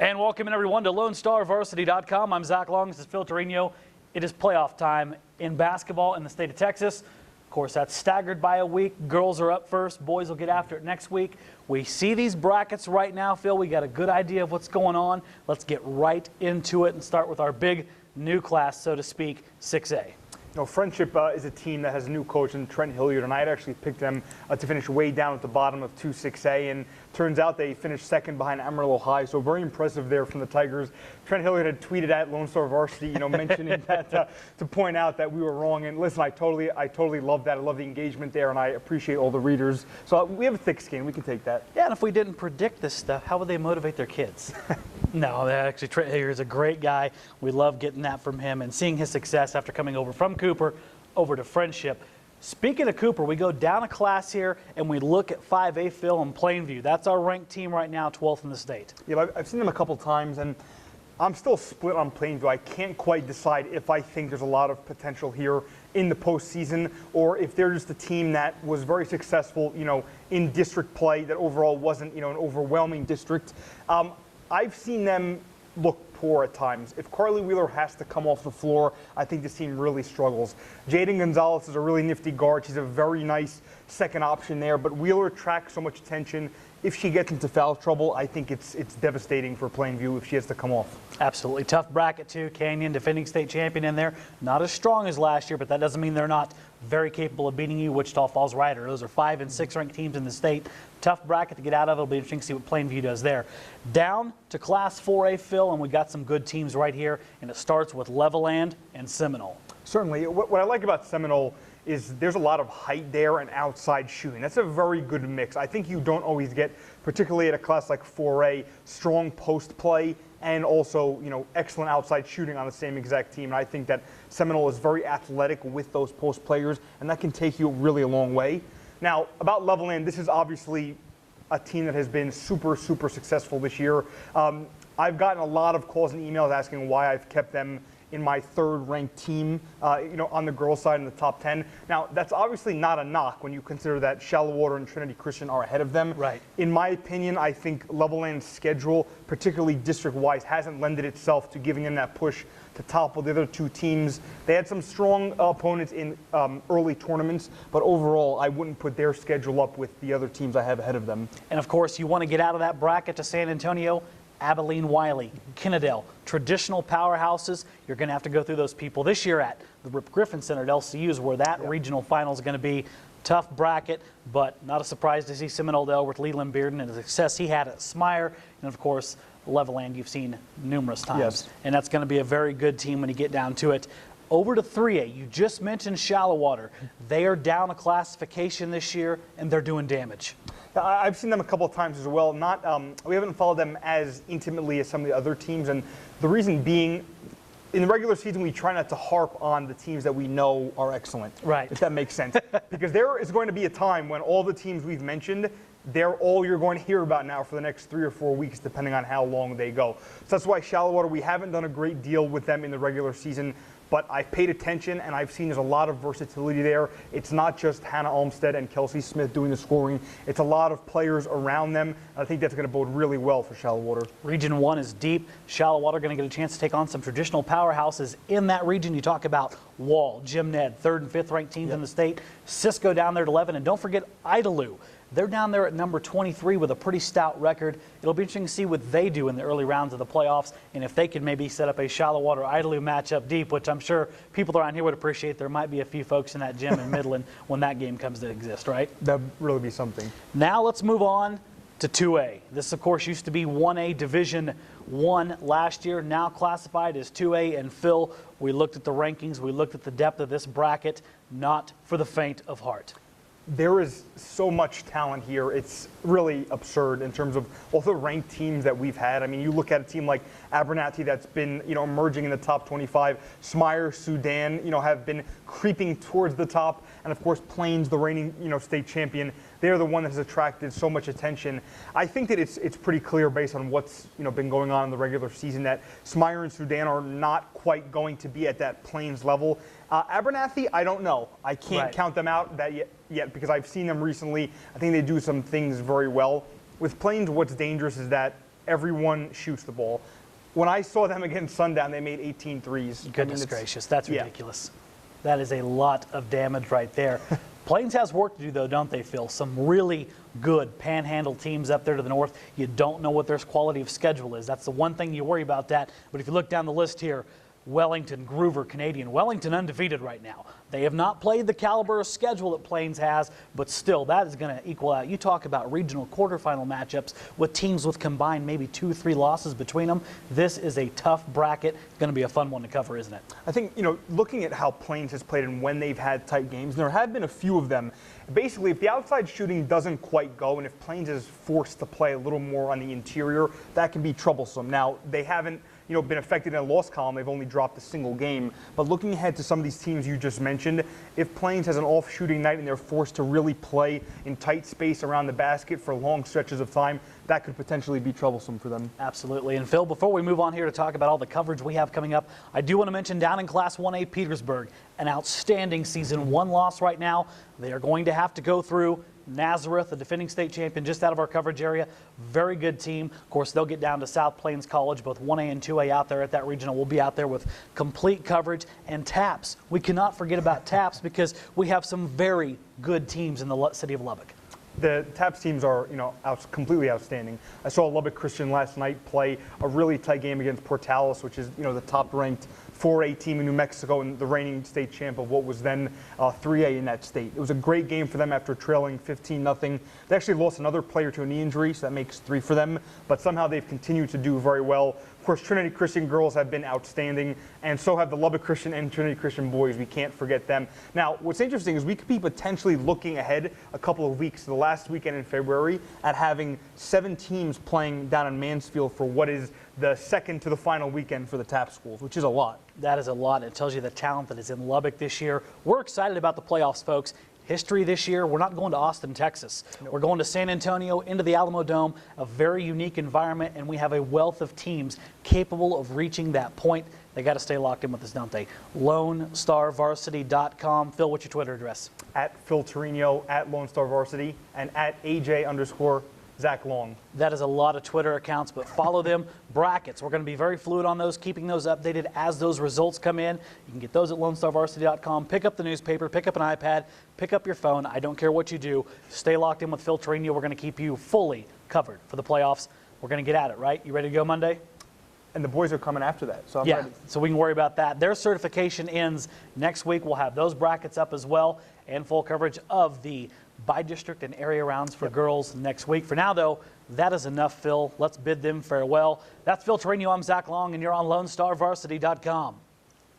And welcome in everyone to LoneStarVarsity.com. I'm Zach Long. This is Phil Torino. It is playoff time in basketball in the state of Texas. Of course, that's staggered by a week. Girls are up first. Boys will get after it next week. We see these brackets right now, Phil. We got a good idea of what's going on. Let's get right into it and start with our big new class, so to speak, 6A. Friendship is a team that has a new coach in Trent Hilliard, and I had actually picked them to finish way down at the bottom of 2-6A, and turns out they finished second behind Amarillo High, so very impressive there from the Tigers. Trent Hilliard had tweeted at Lone Star Varsity, mentioning that to point out that we were wrong. And listen, I totally love that. I love the engagement there, and I appreciate all the readers. So we have a thick skin. We can take that. Yeah, and if we didn't predict this stuff, how would they motivate their kids? No, actually, Trent Hilliard is a great guy. We love getting that from him and seeing his success after coming over from Cooper over to Friendship. Speaking of Cooper, we go down a class here and we look at 5A Phil in Plainview. That's our ranked team right now, 12th in the state. Yeah, I've seen them a couple times, and I'm still split on Plainview. I can't quite decide if I think there's a lot of potential here in the postseason, or if they're just a team that was very successful, in district play, that overall wasn't, an overwhelming district. I've seen them look poor at times. If Carly Wheeler has to come off the floor, I think this team really struggles. Jaden Gonzalez is a really nifty guard. She's a very nice second option there, but Wheeler attracts so much attention. If she gets into foul trouble, I think it's devastating for Plainview if she has to come off. Absolutely. Tough bracket, too. Canyon, defending state champion in there. Not as strong as last year, but that doesn't mean they're not very capable of beating you. Wichita Falls Rider. Those are 5 and 6 ranked teams in the state. Tough bracket to get out of. It'll be interesting to see what Plainview does there. Down to Class 4A, Phil, and we got some good teams right here, and it starts with Levelland and Seminole. Certainly. What I like about Seminole is there's a lot of height there and outside shooting. That's a very good mix. I think you don't always get, particularly at a class like 4A, strong post play and also, excellent outside shooting on the same exact team. And I think that Seminole is very athletic with those post players, and that can take you really a long way. Now, about Levelland, this is obviously a team that has been super, super successful this year. I've gotten a lot of calls and emails asking why I've kept them in my third-ranked team, on the girls' side in the top 10. Now, that's obviously not a knock when you consider that Shallowater and Trinity Christian are ahead of them. Right. In my opinion, I think Levelland's schedule, particularly district-wise, hasn't lended itself to giving them that push to topple the other two teams. They had some strong opponents in early tournaments, but overall, I wouldn't put their schedule up with the other teams I have ahead of them. And, of course, you want to get out of that bracket to San Antonio. Abilene, Wiley, Kennedale, traditional powerhouses. You're going to have to go through those people this year at the Rip Griffin Center at LCU is where that regional final is going to be. Tough bracket, but not a surprise to see Seminole Dale with Leland Bearden and the success he had at Smyre. And, of course, Levelland you've seen numerous times. Yes. And that's going to be a very good team when you get down to it. Over to 3A, you just mentioned Shallowater. They are down a classification this year, and they're doing damage. I've seen them a couple of times as well. We haven't followed them as intimately as some of the other teams, and the reason being, in the regular season, we try not to harp on the teams that we know are excellent. Right. If that makes sense. Because there is going to be a time when all the teams we've mentioned, they're all you're going to hear about now for the next 3 or 4 weeks, depending on how long they go. So that's why Shallowater, we haven't done a great deal with them in the regular season, but I've paid attention and I've seen there's a lot of versatility there. It's not just Hannah Olmstead and Kelsey Smith doing the scoring. It's a lot of players around them. I think that's going to bode really well for Shallowater. Region 1 is deep. Shallowater going to get a chance to take on some traditional powerhouses in that region. You talk about Wall, Jim Ned, 3rd and 5th ranked teams in the state. Cisco down there at 11, and don't forget Idalou. They're down there at number 23 with a pretty stout record. It'll be interesting to see what they do in the early rounds of the playoffs and if they can maybe set up a Shallowater-Idalou matchup deep, which I'm sure people around here would appreciate. There might be a few folks in that gym in Midland when that game comes to exist, right? That'd really be something. Now let's move on to 2A. This, of course, used to be 1A Division 1 last year, now classified as 2A. And Phil, we looked at the rankings, we looked at the depth of this bracket, not for the faint of heart. There is so much talent here. It's really absurd in terms of all the ranked teams that we've had. I mean, you look at a team like Abernathy that's been, emerging in the top 25. Smyre, Sudan, have been creeping towards the top. And of course, Plains, the reigning, state champion, they're the one that has attracted so much attention. I think that it's pretty clear based on what's, been going on in the regular season that Smyre and Sudan are not quite going to be at that Plains level. Abernathy, I don't know. I can't count them out yet because I've seen them recently. I think they do some things very well. With Plains, what's dangerous is that everyone shoots the ball. When I saw them against Sundown, they made 18 threes. Goodness gracious, that's ridiculous. That is a lot of damage right there. Plains has work to do, though, don't they, Phil? Some really good panhandle teams up there to the north. You don't know what their quality of schedule is. That's the one thing you worry about that. But if you look down the list here, Wellington, Groover, Canadian. Wellington undefeated right now. They have not played the caliber of schedule that Plains has, but still, that is going to equal out. You talk about regional quarterfinal matchups with teams with combined maybe 2-3 losses between them. This is a tough bracket. It's going to be a fun one to cover, isn't it? I think, looking at how Plains has played and when they've had tight games, there have been a few of them. Basically, if the outside shooting doesn't quite go and if Plains is forced to play a little more on the interior, that can be troublesome. Now, they haven't been affected in a loss column. They've only dropped a single game. But looking ahead to some of these teams you just mentioned, if Plains has an off shooting night and they're forced to really play in tight space around the basket for long stretches of time, that could potentially be troublesome for them. Absolutely. And Phil, before we move on here to talk about all the coverage we have coming up, I do want to mention down in Class 1A Petersburg, an outstanding season, one loss right now. They are going to have to go through Nazareth, the defending state champion, just out of our coverage area. Very good team. Of course, they'll get down to South Plains College, both 1A and 2A out there at that regional. We'll be out there with complete coverage and TAPS. We cannot forget about TAPS because we have some very good teams in the city of Lubbock. The TAPS teams are, completely outstanding. I saw Lubbock Christian last night play a really tight game against Portales, which is, the top-ranked 4A team in New Mexico and the reigning state champ of what was then 3A in that state. It was a great game for them after trailing 15-0. They actually lost another player to a knee injury, so that makes 3 for them. But somehow they've continued to do very well. Of course, Trinity Christian girls have been outstanding, and so have the Lubbock Christian and Trinity Christian boys. We can't forget them. Now, what's interesting is we could be potentially looking ahead a couple of weeks to the last weekend in February at having 7 teams playing down in Mansfield for what is the second to the final weekend for the TAP schools, which is a lot. That is a lot. It tells you the talent that is in Lubbock this year. We're excited about the playoffs, folks. History this year, we're not going to Austin, Texas. Nope. We're going to San Antonio, into the Alamo Dome, a very unique environment, and we have a wealth of teams capable of reaching that point. They got to stay locked in with us, don't they? LoneStarVarsity.com. Phil, what's your Twitter address? At Phil Torino, at LoneStarVarsity, and at AJ_Zach Long. That is a lot of Twitter accounts, but follow them. Brackets, we're going to be very fluid on those, keeping those updated as those results come in. You can get those at LoneStarVarsity.com. Pick up the newspaper, pick up an iPad, pick up your phone. I don't care what you do. Stay locked in with Phil Torino. We're going to keep you fully covered for the playoffs. We're going to get at it, right? You ready to go Monday? And the boys are coming after that, so I'm ready. So we can worry about that. Their certification ends next week. We'll have those brackets up as well and full coverage of the by-district and area rounds for girls next week. For now, though, that is enough, Phil. Let's bid them farewell. That's Phil Torino. I'm Zach Long, and you're on LoneStarVarsity.com.